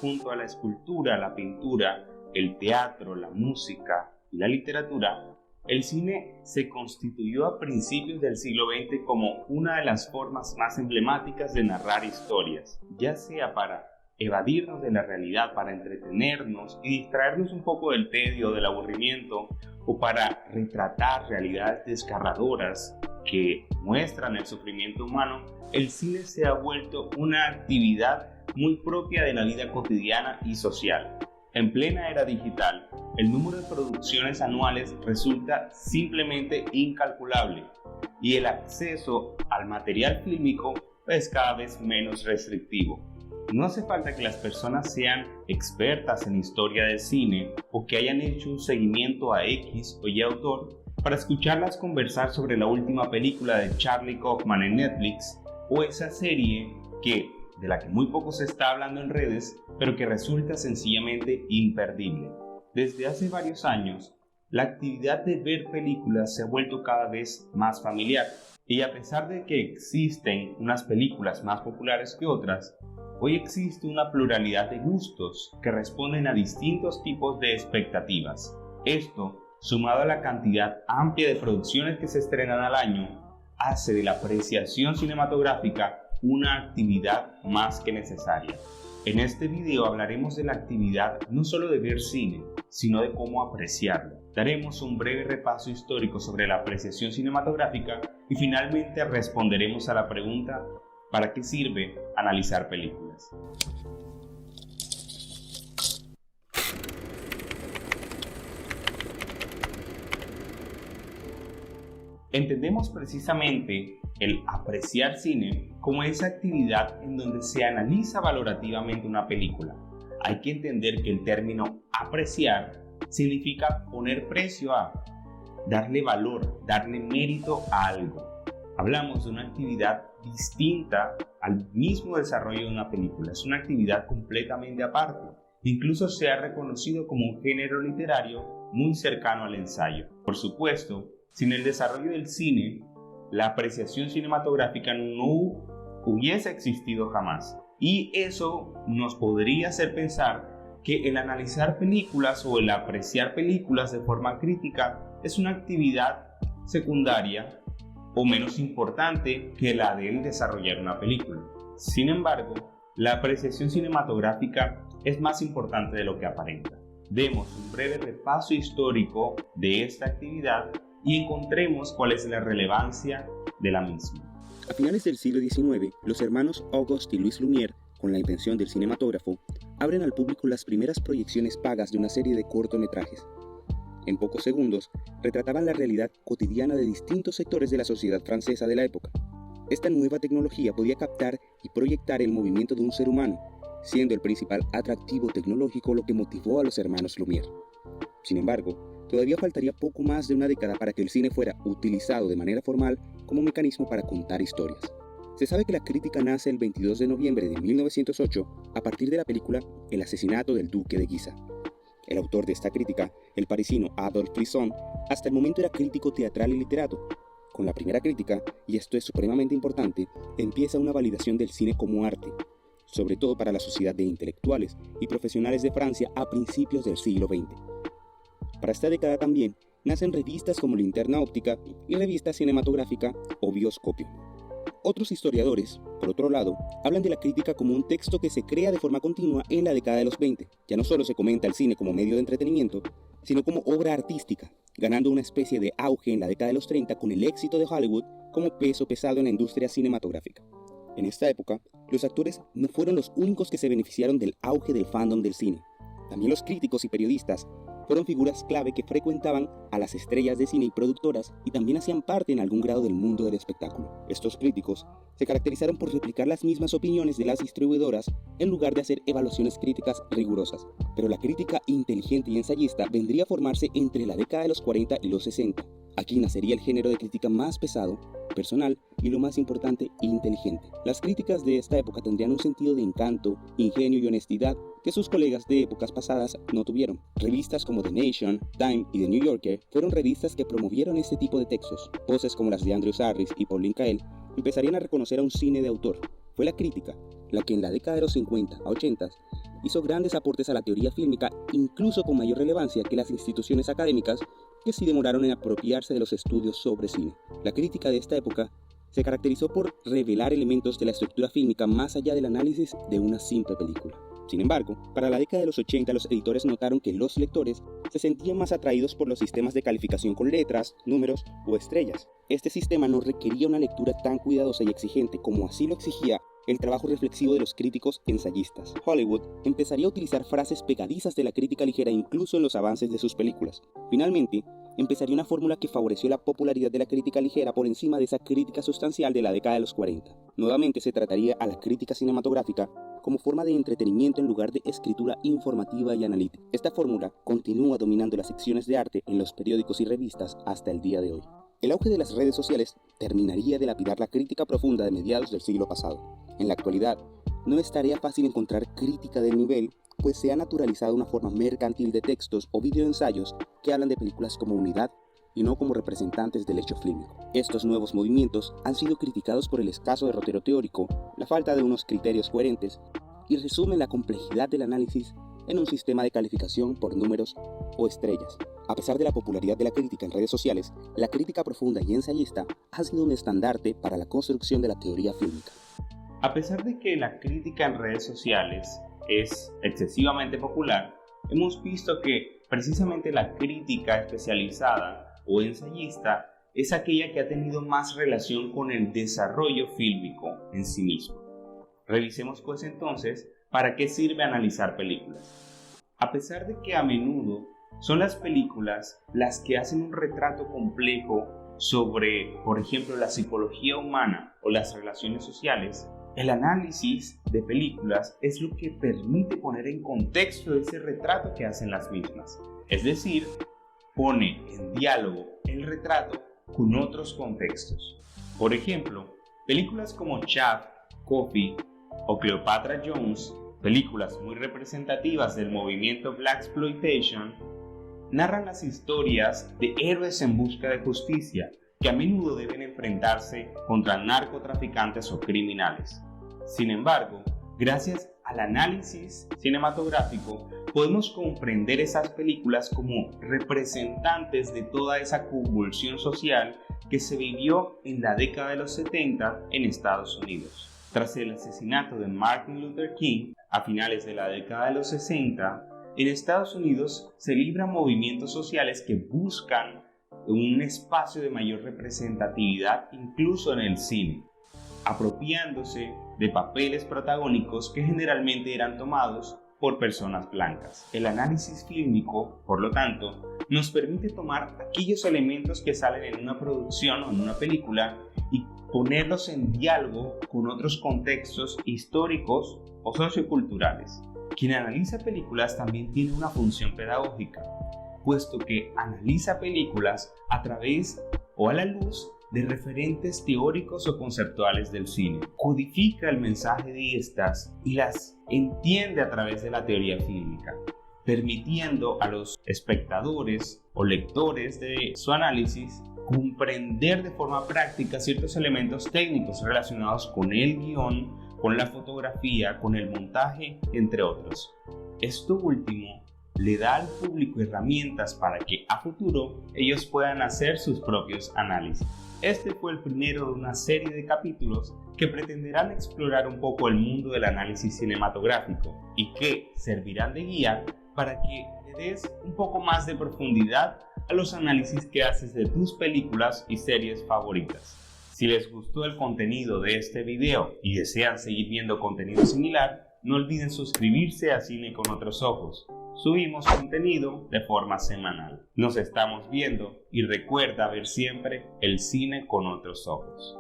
junto a la escultura, la pintura, el teatro, la música y la literatura, el cine se constituyó a principios del siglo XX como una de las formas más emblemáticas de narrar historias, ya sea para evadirnos de la realidad, para entretenernos y distraernos un poco del tedio, del aburrimiento, o para retratar realidades desgarradoras que muestran el sufrimiento humano. El cine se ha vuelto una actividad muy propia de la vida cotidiana y social. En plena era digital, el número de producciones anuales resulta simplemente incalculable y el acceso al material fílmico es cada vez menos restrictivo. No hace falta que las personas sean expertas en historia del cine o que hayan hecho un seguimiento a X o Y autor para escucharlas conversar sobre la última película de Charlie Kaufman en Netflix o esa serie de la que muy poco se está hablando en redes, pero que resulta sencillamente imperdible. Desde hace varios años, la actividad de ver películas se ha vuelto cada vez más familiar, y a pesar de que existen unas películas más populares que otras, hoy existe una pluralidad de gustos que responden a distintos tipos de expectativas. Esto, sumado a la cantidad amplia de producciones que se estrenan al año, hace de la apreciación cinematográfica una actividad más que necesaria. En este video hablaremos de la actividad no solo de ver cine, sino de cómo apreciarlo. Daremos un breve repaso histórico sobre la apreciación cinematográfica y finalmente responderemos a la pregunta: ¿para qué sirve analizar películas? Entendemos precisamente el apreciar cine como esa actividad en donde se analiza valorativamente una película. Hay que entender que el término apreciar significa poner precio a, darle valor, darle mérito a algo. Hablamos de una actividad distinta al mismo desarrollo de una película. Es una actividad completamente aparte. Incluso se ha reconocido como un género literario muy cercano al ensayo. Por supuesto, sin el desarrollo del cine, la apreciación cinematográfica no hubiese existido jamás. Y eso nos podría hacer pensar que el analizar películas o el apreciar películas de forma crítica es una actividad secundaria o menos importante que la de desarrollar una película. Sin embargo, la apreciación cinematográfica es más importante de lo que aparenta. Demos un breve repaso histórico de esta actividad y encontremos cuál es la relevancia de la misma. A finales del siglo XIX, los hermanos Auguste y Louis Lumière, con la invención del cinematógrafo, abren al público las primeras proyecciones pagas de una serie de cortometrajes. En pocos segundos, retrataban la realidad cotidiana de distintos sectores de la sociedad francesa de la época. Esta nueva tecnología podía captar y proyectar el movimiento de un ser humano, siendo el principal atractivo tecnológico lo que motivó a los hermanos Lumière. Sin embargo, todavía faltaría poco más de una década para que el cine fuera utilizado de manera formal como mecanismo para contar historias. Se sabe que la crítica nace el 22 de noviembre de 1908 a partir de la película El asesinato del duque de Guisa. El autor de esta crítica, el parisino Adolphe Brisson, hasta el momento era crítico teatral y literato. Con la primera crítica, y esto es supremamente importante, empieza una validación del cine como arte, sobre todo para la sociedad de intelectuales y profesionales de Francia a principios del siglo XX. Para esta década también nacen revistas como Linterna Óptica y revista cinematográfica o Bioscopio. Otros historiadores, por otro lado, hablan de la crítica como un texto que se crea de forma continua en la década de los 20. Ya no solo se comenta el cine como medio de entretenimiento, sino como obra artística, ganando una especie de auge en la década de los 30 con el éxito de Hollywood como peso pesado en la industria cinematográfica. En esta época, los actores no fueron los únicos que se beneficiaron del auge del fandom del cine. También los críticos y periodistas fueron figuras clave que frecuentaban a las estrellas de cine y productoras y también hacían parte en algún grado del mundo del espectáculo. Estos críticos se caracterizaron por replicar las mismas opiniones de las distribuidoras en lugar de hacer evaluaciones críticas rigurosas. Pero la crítica inteligente y ensayista vendría a formarse entre la década de los 40 y los 60. Aquí nacería el género de crítica más pesado, personal y, lo más importante, inteligente. Las críticas de esta época tendrían un sentido de encanto, ingenio y honestidad que sus colegas de épocas pasadas no tuvieron. Revistas como The Nation, Time y The New Yorker fueron revistas que promovieron este tipo de textos. Voces como las de Andrew Sarris y Pauline Kael empezarían a reconocer a un cine de autor. Fue la crítica la que en la década de los 50 a 80 hizo grandes aportes a la teoría fílmica, incluso con mayor relevancia que las instituciones académicas que sí demoraron en apropiarse de los estudios sobre cine. La crítica de esta época se caracterizó por revelar elementos de la estructura fílmica más allá del análisis de una simple película. Sin embargo, para la década de los 80 los editores notaron que los lectores se sentían más atraídos por los sistemas de calificación con letras, números o estrellas. Este sistema no requería una lectura tan cuidadosa y exigente como así lo exigía el trabajo reflexivo de los críticos ensayistas. Hollywood empezaría a utilizar frases pegadizas de la crítica ligera incluso en los avances de sus películas. Finalmente, empezaría una fórmula que favoreció la popularidad de la crítica ligera por encima de esa crítica sustancial de la década de los 40. Nuevamente se trataría a la crítica cinematográfica como forma de entretenimiento en lugar de escritura informativa y analítica. Esta fórmula continúa dominando las secciones de arte en los periódicos y revistas hasta el día de hoy. El auge de las redes sociales terminaría de lapidar la crítica profunda de mediados del siglo pasado. En la actualidad, no es tarea fácil encontrar crítica del nivel, pues se ha naturalizado una forma mercantil de textos o videoensayos que hablan de películas como unidad y no como representantes del hecho fílmico. Estos nuevos movimientos han sido criticados por el escaso derrotero teórico, la falta de unos criterios coherentes y resumen la complejidad del análisis en un sistema de calificación por números o estrellas. A pesar de la popularidad de la crítica en redes sociales, la crítica profunda y ensayista ha sido un estandarte para la construcción de la teoría fílmica. A pesar de que la crítica en redes sociales es excesivamente popular, hemos visto que precisamente la crítica especializada o ensayista es aquella que ha tenido más relación con el desarrollo fílmico en sí mismo. Revisemos pues entonces para qué sirve analizar películas. A pesar de que a menudo son las películas las que hacen un retrato complejo sobre, por ejemplo, la psicología humana o las relaciones sociales, el análisis de películas es lo que permite poner en contexto ese retrato que hacen las mismas. Es decir, pone en diálogo el retrato con otros contextos. Por ejemplo, películas como Shaft, Coffee o Cleopatra Jones, películas muy representativas del movimiento Blaxploitation, narran las historias de héroes en busca de justicia que a menudo deben enfrentarse contra narcotraficantes o criminales. Sin embargo, gracias al análisis cinematográfico, podemos comprender esas películas como representantes de toda esa convulsión social que se vivió en la década de los 70 en Estados Unidos. Tras el asesinato de Martin Luther King a finales de la década de los 60, en Estados Unidos se libran movimientos sociales que buscan un espacio de mayor representatividad incluso en el cine, apropiándose de papeles protagónicos que generalmente eran tomados por personas blancas. El análisis fílmico, por lo tanto, nos permite tomar aquellos elementos que salen en una producción o en una película y ponerlos en diálogo con otros contextos históricos o socioculturales. Quien analiza películas también tiene una función pedagógica, puesto que analiza películas a través o a la luz de referentes teóricos o conceptuales del cine. Codifica el mensaje de estas y las entiende a través de la teoría fílmica, permitiendo a los espectadores o lectores de su análisis comprender de forma práctica ciertos elementos técnicos relacionados con el guión, con la fotografía, con el montaje, entre otros. Esto último le da al público herramientas para que a futuro ellos puedan hacer sus propios análisis. Este fue el primero de una serie de capítulos que pretenderán explorar un poco el mundo del análisis cinematográfico y que servirán de guía para que le des un poco más de profundidad a los análisis que haces de tus películas y series favoritas. Si les gustó el contenido de este video y desean seguir viendo contenido similar, no olviden suscribirse a Cine con Otros Ojos. Subimos contenido de forma semanal. Nos estamos viendo y recuerda ver siempre el cine con otros ojos.